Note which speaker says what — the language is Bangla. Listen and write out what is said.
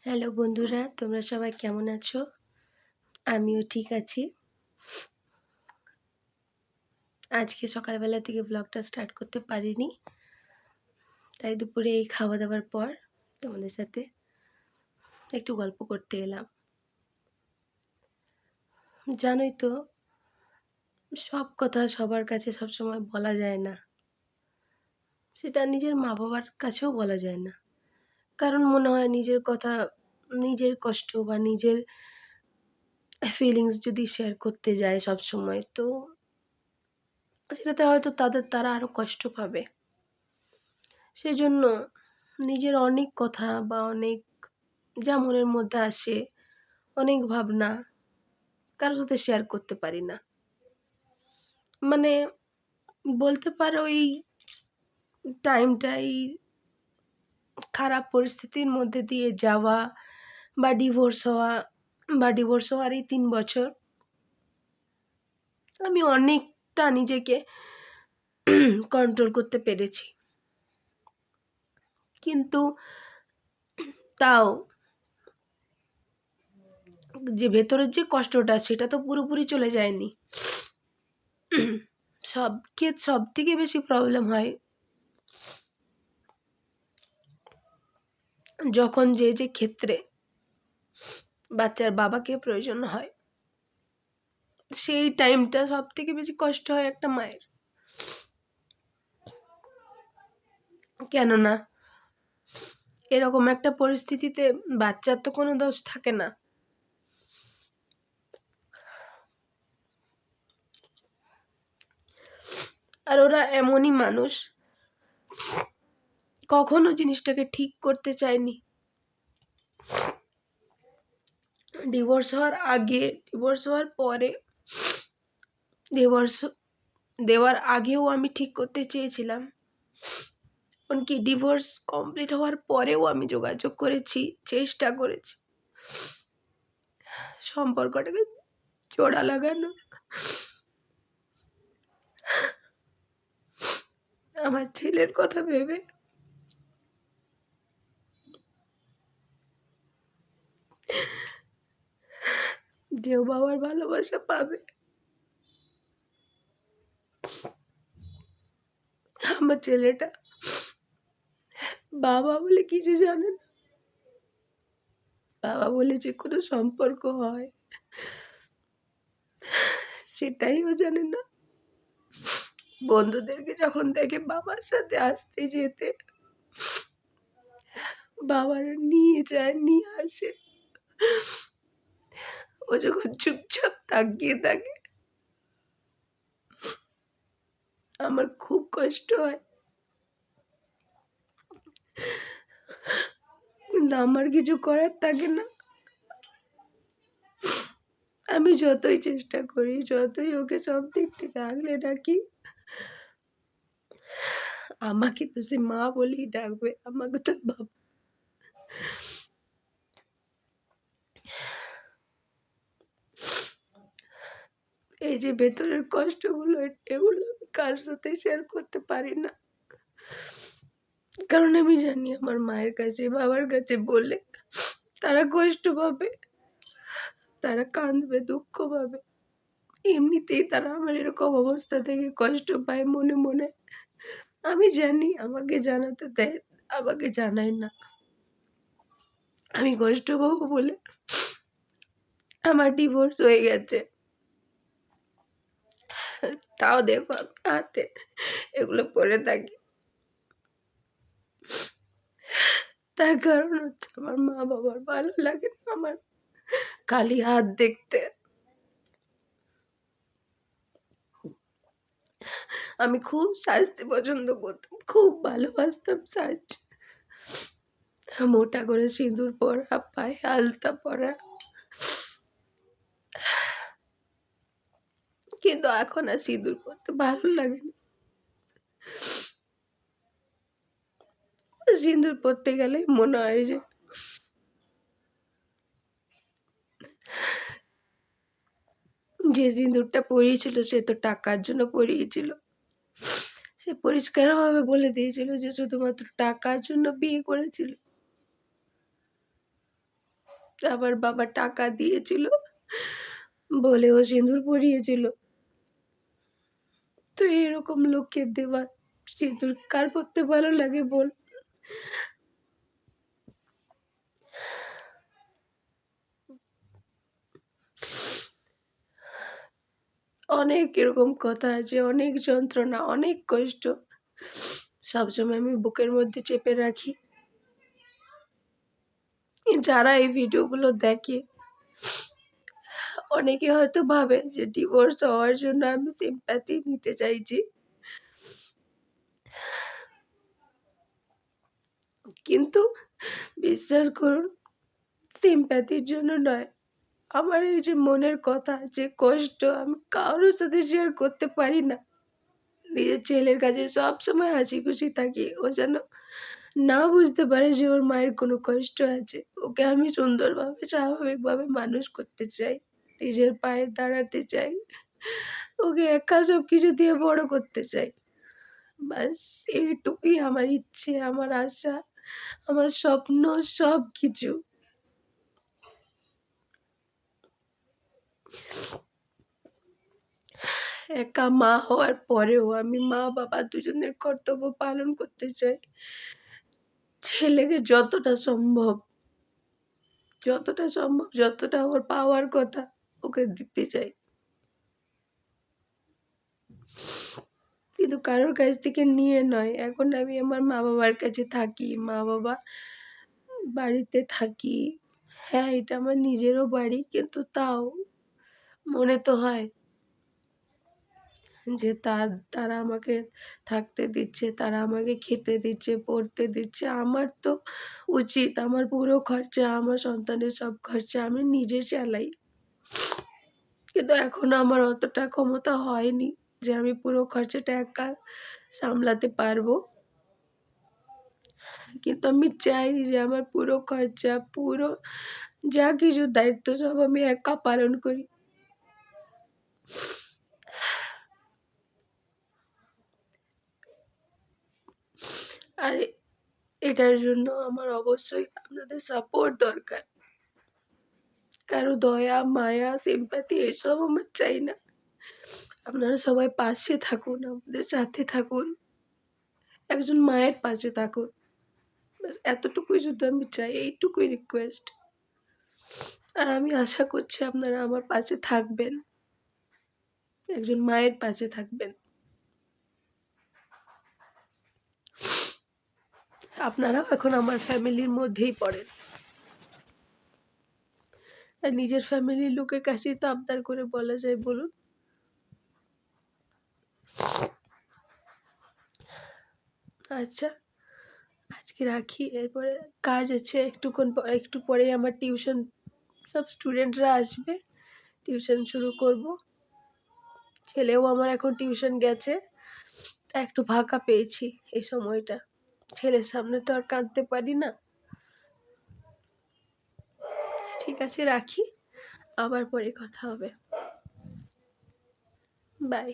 Speaker 1: হ্যালো বন্ধুরা, তোমরা সবাই কেমন আছো? আমিও ঠিক আছি। আজকে সকালবেলা থেকে ব্লগটা স্টার্ট করতে পারিনি। তাই দুপুরে এই খাওয়া-দাওয়ার পর তোমাদের সাথে একটু গল্প করতে এলাম। জানোই তো, সব কথা সবার কাছে সবসময় বলা যায় না। সেটা নিজের মা-বাবার কাছেও বলা যায় না। কারণ মনে হয় নিজের কথা, নিজের কষ্ট বা নিজের ফিলিংস যদি শেয়ার করতে যাই সবসময়, তো সেটাতে হয়তো তারা আরও কষ্ট পাবে। সেজন্য নিজের অনেক কথা বা অনেক যা মনের মধ্যে আসে, অনেক ভাবনা কারো সাথে শেয়ার করতে পারি না। মানে বলতে পারো এই টাইমটাই খারাপ পরিস্থিতির মধ্যে দিয়ে যাওয়া বা ডিভোর্স হওয়ার এই ৩ বছর আমি অনেকটা নিজেকে কন্ট্রোল করতে পেরেছি। কিন্তু তাও যে ভেতরের যে কষ্টটা সেটা তো পুরোপুরি চলে যায়নি। সবথেকে বেশি প্রবলেম হয় যখন যে ক্ষেত্রে বাচ্চার বাবাকে প্রয়োজন হয়। সেই টাইমটা সবথেকে বেশি কষ্ট হয় একটা মায়ের। কেননা এরকম একটা পরিস্থিতিতে বাচ্চার তো কোনো দোষ থাকে না। আর ওরা এমনই মানুষ, কখনো জিনিসটাকে ঠিক করতে চায়নি। ডিভোর্স হওয়ার আগে, ডিভোর্স হওয়ার পরে, ডিভোর্স দেওয়ার আগেও আমি ঠিক করতে চেয়েছিলাম। এমনকি ডিভোর্স কমপ্লিট হওয়ার পরেও আমি যোগাযোগ করেছি, চেষ্টা করেছি সম্পর্কটাকে জোড়া লাগানোর। আমার ছেলের কথা ভেবে যে ও বাবার ভালোবাসা পাবে। আমার ছেলেটা বাবা বলে কিছু জানে না। বাবা বলে যে কোনো সম্পর্ক হয় সেটাই ও জানে না। বন্ধুদেরকে যখন দেখে বাবার সাথে আসতে যেতে, বাবারা নিয়ে যায়, নিয়ে আসে, ও যখন চুপচাপ তাকিয়ে থাকে আমার খুব কষ্ট হয়। কিন্তু আমার কিছু করার থাকে না। আমি যতই চেষ্টা করি, যতই ওকে সব দিক থেকে আগলে রাখি, আমাকে তো সে মা বলেই ডাকবে, আমাকে তো বাবা। এই যে ভেতরের কষ্টগুলো, এগুলো আমি কার সাথে শেয়ার করতে পারি না। কারণ আমি জানি আমার মায়ের কাছে, বাবার কাছে বলে তারা কষ্ট পাবে, তারা কাঁদবে, দুঃখ পাবে। এমনিতেই তারা আমার এরকম অবস্থা থেকে কষ্ট পায় মনে মনে। আমি জানি আমাকে জানাতে দেয়, আমাকে জানায় না। আমি কষ্ট পাবো বলে আমার ডিভোর্স হয়ে গেছে। তাও দেখো আমি হাতে এগুলো পরে থাকি। তার কারণ হচ্ছে আমার মা বাবার ভালো লাগে না আমার খালি হাত দেখতে। আমি খুব সাজতে পছন্দ করতাম, খুব ভালোবাসতাম সাজ। মোটা করে সিঁদুর পরা, পায়ে আলতা পরা। কিন্তু এখন আর সিঁদুর পরতে ভালো লাগে না। সিঁদুর পরতে গেলে মনে হয় যে সিঁদুরটা পরিয়েছিল সে তো টাকার জন্য পরিয়েছিল। সে পরিষ্কারভাবে বলে দিয়েছিল যে শুধুমাত্র টাকার জন্য বিয়ে করেছিল। আমার বাবা টাকা দিয়েছিল বলে ও সিঁদুর পরিয়েছিল। তো এরকম লোককে দেওয়া সিঁদুর কার পরতে ভালো লাগে বল? অনেক এরকম কথা আছে, অনেক যন্ত্রণা, অনেক কষ্ট সবসময় আমি বুকের মধ্যে চেপে রাখি। যারা এই ভিডিওগুলো দেখে অনেকে হয়তো ভাবে যে ডিভোর্স হওয়ার জন্য আমি সিম্প্যাথি নিতে চাইছি, কিন্তু বিশ্বাস করুন সিম্প্যাথির জন্য নয়। আমার এই যে মনের কথা, যে কষ্ট আমি কারোর সাথে শেয়ার করতে পারি না। নিজের ছেলের কাছে সবসময় হাসি খুশি থাকি, ও যেন না বুঝতে পারে যে ওর মায়ের কোনো কষ্ট আছে। ওকে আমি সুন্দরভাবে স্বাভাবিকভাবে মানুষ করতে চাই, নিজের পায়ে দাঁড়াতে চাই, ওকে একা সবকিছু দিয়ে বড় করতে চাই। ব্যাস এইটুকুই আমার ইচ্ছে, আমার আশা, আমার স্বপ্ন, সবকিছু। একা মা হওয়ার পরেও আমি মা-বাবা দুজনের কর্তব্য পালন করতে চাই। ছেলেকে যতটা সম্ভব যতটা ওর পাওয়ার কথা ওকে দিতে চাই। কিন্তু কারোর কাছ থেকে নিয়ে নয়। এখন আমি আমার মা-বাবার কাছে থাকি, মা-বাবা বাড়িতে থাকি। হ্যাঁ, এটা আমার নিজেরও বাড়ি, কিন্তু তাও মনে তো হয় যে তারা আমাকে থাকতে দিচ্ছে, তারা আমাকে খেতে দিচ্ছে, পড়তে দিচ্ছে। আমার তো উচিত আমার পুরো খরচা, আমার সন্তানের সব খরচা আমি নিজে চালাই। কিন্তু এখনো আমার অতটা ক্ষমতা হয়নি যে আমি পুরো খরচাটা একা সামলাতে পারবো। কিন্তু আমি চাই যে আমার পুরো খরচা, পুরো যা কিছু দায়িত্ব সব আমি একা পালন করি। আর এটার জন্য আমার অবশ্যই আপনাদের সাপোর্ট দরকার। কারো দয়া, মায়া, সিম্প্যাথি এসব আমার চাই না। আপনারা সবাই পাশে থাকুন, আমাদের সাথে থাকুন, একজন মায়ের পাশে থাকুন। ব্যাস এতটুকুই শুধু আমি চাই, এইটুকুই রিকোয়েস্ট। আর আমি আশা করছি আপনারা আমার পাশে থাকবেন, একজন মায়ের পাশে থাকবেন। আপনারাও এখন আমার ফ্যামিলির মধ্যেই পড়েন। আর নিজের ফ্যামিলির লোকের কাছেই তো আবদার করে বলা যায় বলুন? আচ্ছা, আজকে রাখি। এরপরে কাজ আছে, একটু পরেই আমার টিউশন, সব স্টুডেন্টরা আসবে, টিউশন শুরু করব। ছেলেও আমার এখন টিউশন গেছে, তা একটু ফাঁকা পেয়েছি এই সময়টা। ছেলের সামনে তো আর কাঁদতে পারি না। ঠিক আছে, রাখি, আবার পরে কথা হবে। বাই।